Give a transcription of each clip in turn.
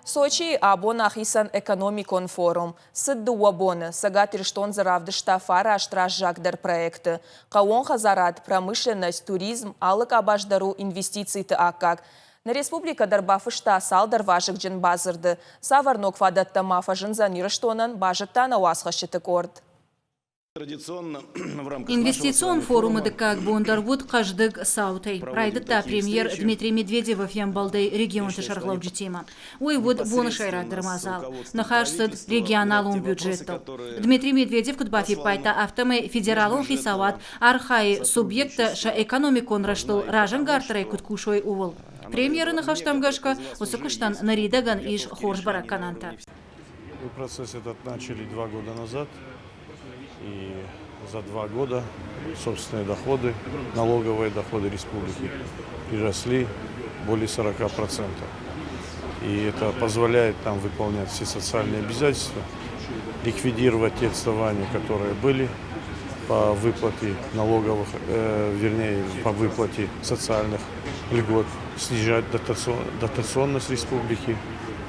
Сочи абонах исан экономикон форум. Сыдды уабоны, сагат ирштон заравды штафара аштраж жагдер проекты. Кауон хазарат, промышленность, туризм, алык абаждару инвестиций-ты акак. На республика дарбафышта салдар ваших джин базырды. Саварнок фадатта мафажын занирштонан бажыттан ауасхашыты корд. Инвестицион форумы как Бондарвуд каждый саутой. Прайдыта премьер Дмитрий Медведев ямбалдай регион тышарглауджи тема. Ой, вот бонышайра дырмазал. Нахашсыд регионалун бюджету. Дмитрий Медведев кутбафи пайта автомы федералун хисават архаи субъекта ша экономикон раштыл ражан гартрай куткушой увол. Премьеры нахаштамгашка усыкыштан наридаган иш хоржбарак кананта. Процесс этот начали 2 года назад. И за 2 года собственные доходы, налоговые доходы республики приросли более 40%. И это позволяет нам выполнять все социальные обязательства, ликвидировать те отставания, которые были по выплате налоговых, вернее, по выплате социальных льгот, снижать дотационность республики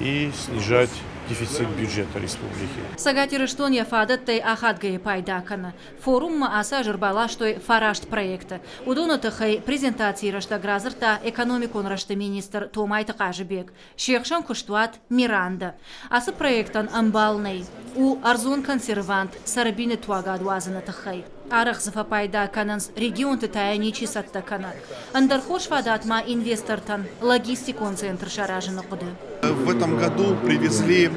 и снижать дефицит бюджета республики. Сагатир Эштония фадаттай ахадгай пайдакана. Форум мааса жырбалаштой фарашт проекта. Удонатахай презентации рашта гразырта экономикон рашта министр Томайта Кажыбек. Шехшан куштуат Миранда. Асы проектан амбалнай. У арзон консервант сарабины туагадуазана тахай. Арах зафапайда кананс регион тетаяничи саттакана. Андархош фадатма инвестортан логистикон центр шаражина куды. В этом году привезли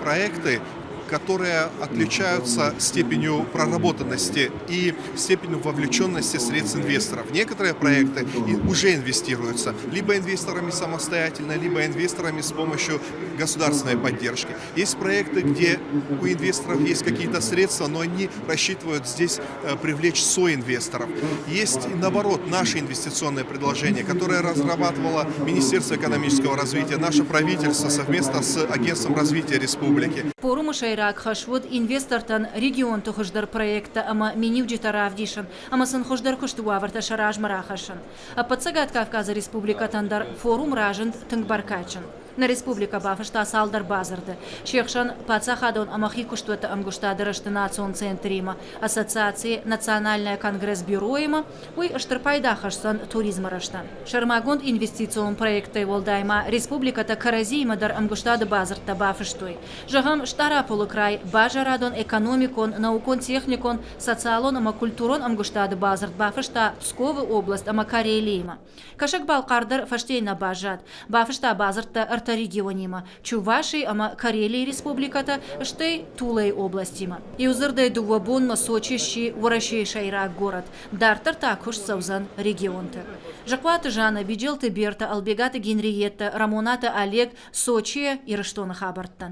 проекты, которые отличаются степенью проработанности и степенью вовлеченности средств инвесторов. Некоторые проекты уже инвестируются либо инвесторами самостоятельно, либо инвесторами с помощью государственной поддержки. Есть проекты, где у инвесторов есть какие-то средства, но они рассчитывают здесь привлечь соинвесторов. Есть, наоборот, наше инвестиционное предложение, которое разрабатывало Министерство экономического развития, наше правительство совместно с Агентством развития республики. Хашвуд инвестортан регион тухождар проекта ама минивджитара авдишан, ама санхождар куштуаварта шараж марахашан. А подсагат Кавказа республика тандар форум ражент тынгбаркачан. На республика бафышта салдар базарды. Шехшан пацахадон амахи куштуата амгуштадырышты национ центрима, ассоциации национальная конгресс-бюро има, уй штырпайдахашсан туризма раштан. Шармагонд инвестицион проекта волдайма республиката каразима дар амгуштады базарта бафыштой. Жагам штарапулы край бажарадон экономикон, наукон техникон, социалон ама культурон амгуштады базарт бафышта Псковы область ама Карелима. Кашак балкардар фаштейна бажат. Бафышта базарта регионима, Чуваши, ама Карелии республиката, штей Тулей областима. И узырдай дугвабон Сочи щи ворощей шайрак город. Дартар такуш саузан регионты. Жаквата Жана, Биджелты Берта, Албегата Генриетта, Рамоната Олег, Сочи и Рыштона Хабарттан.